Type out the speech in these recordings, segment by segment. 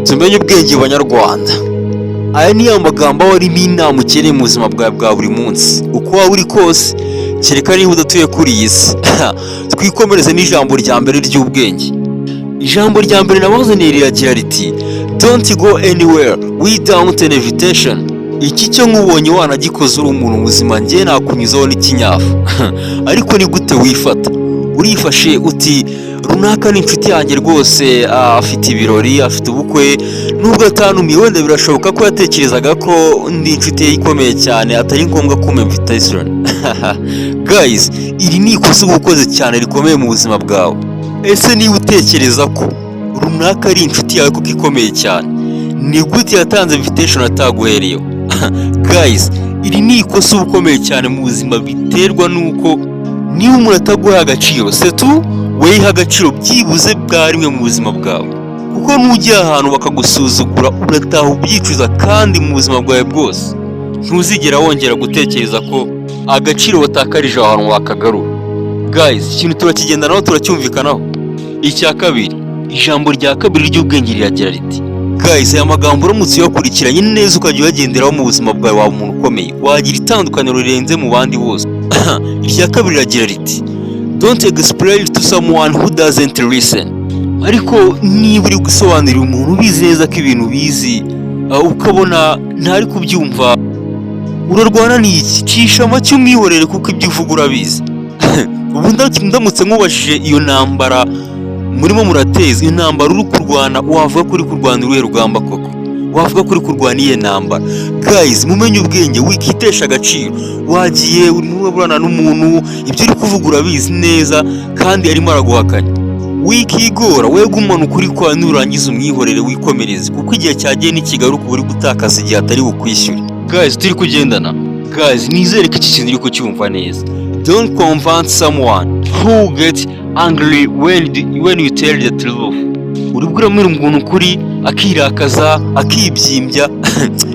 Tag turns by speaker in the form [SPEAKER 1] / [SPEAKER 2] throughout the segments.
[SPEAKER 1] tumenye ubwenge banyarwanda. Aya ni amagambo arimo inama ukeneye mu buzima bwawe bwa buri munsi uko waba uri kose, kereka niba udatuye kuri iyi si. Twikomereze n'ijambo rya mbere ry'ubwenge. Ijambo rya mbere nabazaniye riragira riti don't go anywhere without an invitation. Iki cyo nkubonye wanagikoze uri umuntu muzima, njye nakunyuzaho n'ikinyafu. Ariko ni gute wifata? Urifashe uti runaka ni inshuti yanjye rwose, afite ibirori, afite ubukwe, nubwo atanumiye wenda birashoboka ko yatekerezaga ko ndi inshuti ye ikomeye cyane, atari ngombwa ko invitation. Guys, iri ni ikosa uba ukoze cyane rikomeye mu buzima bwawe. Ese niba utekereza ko runaka ari inshuti yawe kuko ikomeye cyane, ni gute yatanze invitation ataguhereyeho? Guys, iri ni ikosa uba ukomeye cyane mu buzima, biterwa nuko niba umuntu ataguha agaciro, setu weyiha agaciro byibuze bwa rimwe mu buzima bwawe. Kuko nujya ahantu bakagusuzugura urataha ubyicuza, kandi mu buzima bwawe bwose ntuzigera wongera gutekereza ko agaciro watakarije ahantu wakagarura. Guys, ikintu turakigendanaho, turacyumvikanaho. Icya kabiri, ijambo rya kabiri ry'ubwenge riragira riti guys, aya magambo uramutse uyakurikiranye neza ukajya uyagenderaho mu buzima bwawe, waba umuntu ukomeye, wagira itandukaniro rirenze mu bandi bose. Irya kabiri riragira riti don't explain to someone who doesn't listen. Ariko niba uri gusobanurira umuntu ubizi neza ko ibintu bizi, ukabona ntari kubyumva, urarwana n'iki? Cisha make umwihorere kuko ibyo uvuga urabizi. Ubu ndamutse nkubashije iyo ntambara murimo murateza, iyo ntambara uri kurwana, wavuga ko uri kurwana uruhe rugamba koko? Wavuga ko uri kurwana iyihe ntambara? Guys, mumenye ubwenge, wikitesha agaciro. Wagiye urimo uraburana n'umuntu, ibyo uri kuvuga urabizi neza kandi arimo araguhakanya. Wikigora, we gumana ukuri kwa nurangiza umwihorere wikomereze, kuko igihe cyagiye n'ikigaruka uri gutakaza igihe atari bukwishyure. Guys, turi kugendana. Guys, nizere ko iki kintu uri kucyumva neza. Don't convince someone who gets angry when you tell the truth. Uribwira muri umuntu ukuri akirakaza, akibyimbya.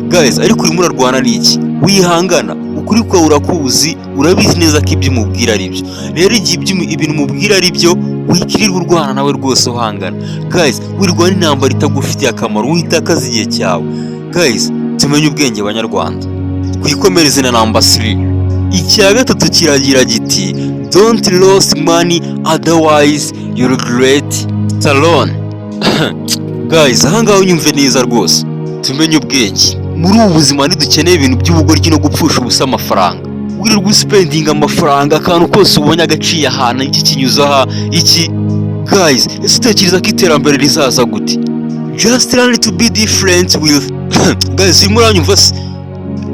[SPEAKER 1] Guys, ariko urimo urarwana n'iki? Wihangana, ukuri kwawe urakuzi, urabizi neza ko ibyo umubwira ari byo. Rero igihe ibintu umubwira ari byo, wikirirwa urwana nawe rwose uhangana. Guys, wirwana intambara itagufitiye akamaro, witakaza igihe cyawe. Guys, tumenye ubwenge banyarwanda. Twikomereze na number 3. Icya gatatu kiragira giti don't lose money otherwise you regret it alone. Guys, ahangaha unyumve neza rwose, tumenye ubwenge. Muri ubu buzima ntidukeneye ibintu by'ubugoryi no gupfusha ubusa amafaranga. Wirirwa uspendinga amafaranga akantu kose ubonye agaciye ahantu, iki kinyuza aha iki. Guys, ese utekereza ko iterambere rizaza gute? Just learn to be different with guys, urimo uranyumva se?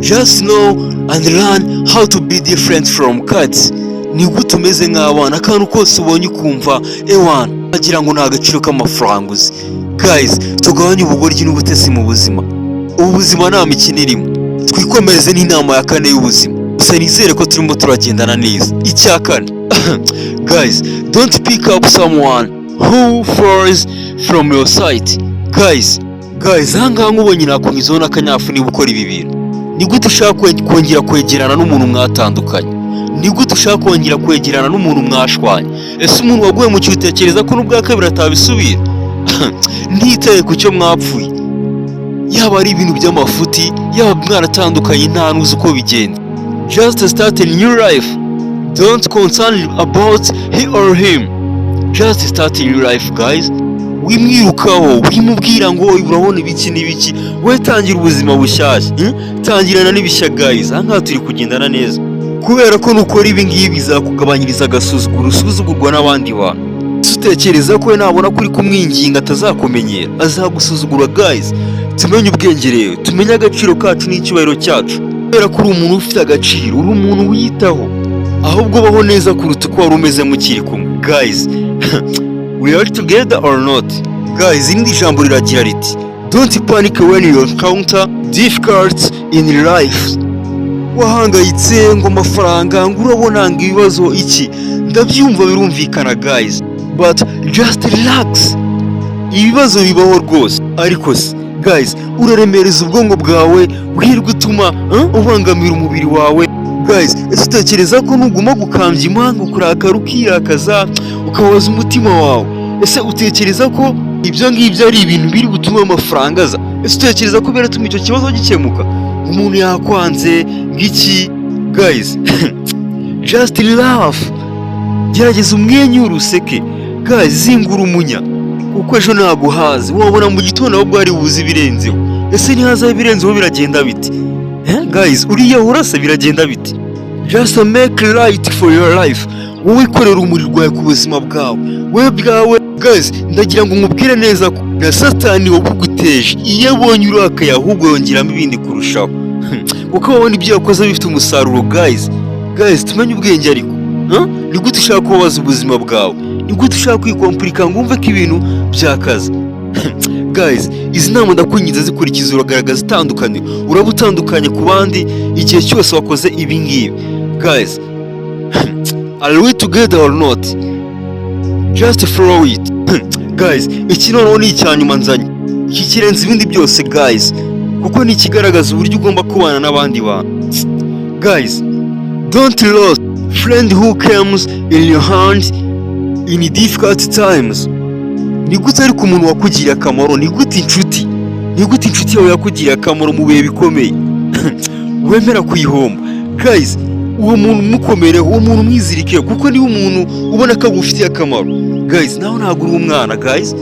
[SPEAKER 1] Just know and learn how to be different from cats. Ni gute umeze nk'abana, akantu kose ubonye ukumva ewana agira ngo nta gaciro k'amafaranga uzi. Guys, tugabanye ubugoryi n'ubutesi mu buzima. Ubu buzima nta mikino irimo. Twikomereze n'inama ya kane y'ubuzima. Gusa nizere ko turimo turagendana neza. Icya kane. Guys, don't pick up someone who falls from your sight. Guys, ahangaha nk'ubonye nakunyuzaho n'akanyafu niba ukora ibi bintu. Ni gute ushaka kongera kwegerana n'umuntu mwatandukanye? Ni gute ushaka kongera kwegerana n'umuntu mwashwanye? Ese umuntu waguye mu cyo utekereza ko n'ubwa kabiri atabisubira? Ntitaye ku cyo mwapfuye, yaba ari ibintu by'amafuti, yaba mwaratandukanye nta nuzi uko bigenda. Just start a new life. Don't concern about he or him. Just start a new life, guys. Wimwirukaho, wimubwira ngo urabona ibiki n'ibiki, we tangira ubuzima bushyashya. Tangirana n'ibishya. Guys, ahangaha turi kugendana neza, kubera ko nukora ibi ngibi bizakugabanyiriza agasuzuguro usuzugurwa n'abandi bantu. Tutekereza ko we nabona kuri kumwinginga atazakumenyera, azagusuzugura. Guys, tumenye ubwenge rero, tumenye agaciro kacu n'icyubahiro cyacu, kubera ko uri umuntu ufite agaciro, uri umuntu wiyitaho, ahubwo baho neza kuruta uko wari umeze mukiri kumwe. Guys, we are together or not? Guys, irindi jambo riragira riti don't panic when you encounter difficulties in life. Wahangayitse ngo amafaranga, ngo urabona ngo ibibazo iki, ndabyumva birumvikana guys, but just relax. Ibibazo bibaho rwose, ariko se guys, uraremereza ubwonko bwawe, wirirwa utuma ubangamira umubiri wawe. Guys, ese utekereza ko nuguma gukambya impanga, ukurakara ukirakaza, ukabaza umutima wawe, ese utekereza ko ibyo ngibyo ari ibintu biri gutuma amafaranga aza. Ese utekereza ko biratuma icyo kibazo gikemuka? Umuntu yakwanze ngiki guys just laugh, gerageza umwenyure useke guys, zingura umunya kuko ejo naguhaze wabona mu gitondo ahubwo ari buzi birenzeho. Ese ntihaza birenzeho biragenda biti guys? Uriya urase biragenda biti? Just make right for your life. Wowe ikorera umuriro rwawe ku buzima bwawe, wowe bwawe guys. Ndagira ngo nkubwire neza ko na satani wabuguteje iyo abonye urakaye ahubwo yongeramo ibindi kurushaho kuko wabona ibyo yakoze bifite umusaruro guys. Tumenye ubwenge ariko ni gute ushaka kubabaza ubuzima bwawe? Ni gute ushaka kwikompurika ngo wumve ko ibintu byakaze? Guys, izi nama ndakwinginze zikurikiza, uragaragaza itandukaniro, uraba utandukanye ku bandi igihe cyose wakoze ibi ngibi guys. Are we together or not? Just follow it guys. Iki noneho ni icyanyuma nzanye, iki kirenze ibindi byose guys, kuko ni ikigaragaza uburyo ugomba kubana n'abandi bantu guys. Don't lose friend who comes in your hand in difficult times. Ni gute ariko umuntu wakugiriye akamaro, ni gute inshuti yawe yakugiriye akamaro mu bihe bikomeye wemera kuyihomba guys? Uwo muntu mukomere, uwo muntu mwizirike, kuko niba umuntu ubona ko agufitiye akamaro guys, nawe ntabwo uri umwana guys.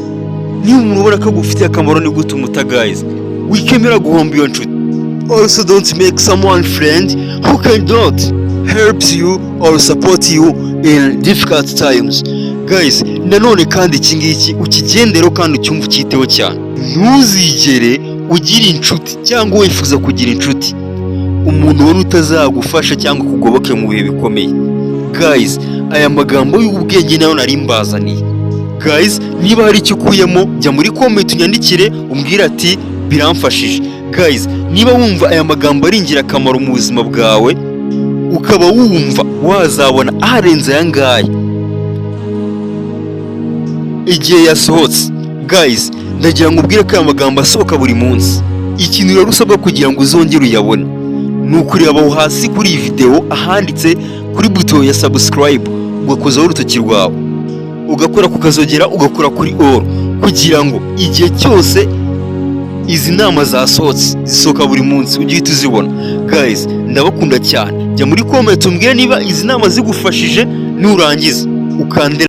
[SPEAKER 1] Niba umuntu ubona ko agufitiye akamaro, ni gute umuta guys? Wikemera guhomba iyo nshuti. Also don't make someone friend who cannot help you or support you in difficult times guys. Nanone kandi iki ngiki ukigendero kandi ucyumva ukiteho cyane. Ntuzigere ugira inshuti cyangwa wifuza kugira inshuti umuntu ubona utazagufasha cyangwa kugoboke mu bihe bikomeye guys. Aya magambo y'ubwenge nayo nari mbazaniye guys. Niba hari icyo ukuyemo, jya muri comment unyandikire umbwire ati biramfashije guys. Niba wumva aya magambo ari ingirakamaro mu buzima bwawe, ukaba wumva wazabona aharenze aya ngaya igihe yasohotse guys, ndagira ngo ubwire ko aya magambo asohoka buri munsi. Ikintu rero usabwa kugira ngo uzongere uyabone ni ukureba aho hasi kuri iyi video ahanditse kuri buto ya subscribe, ugakozaho urutoki rwawe, ugakora ku kazogera, ugakora kuri all, kugira ngo igihe cyose izi nama zasohotse zisohoka buri munsi ujye uhita uzibona guys. Ndabakunda cyane. Jya muri comment umbwire niba izi nama zigufashije, nurangiza ukandera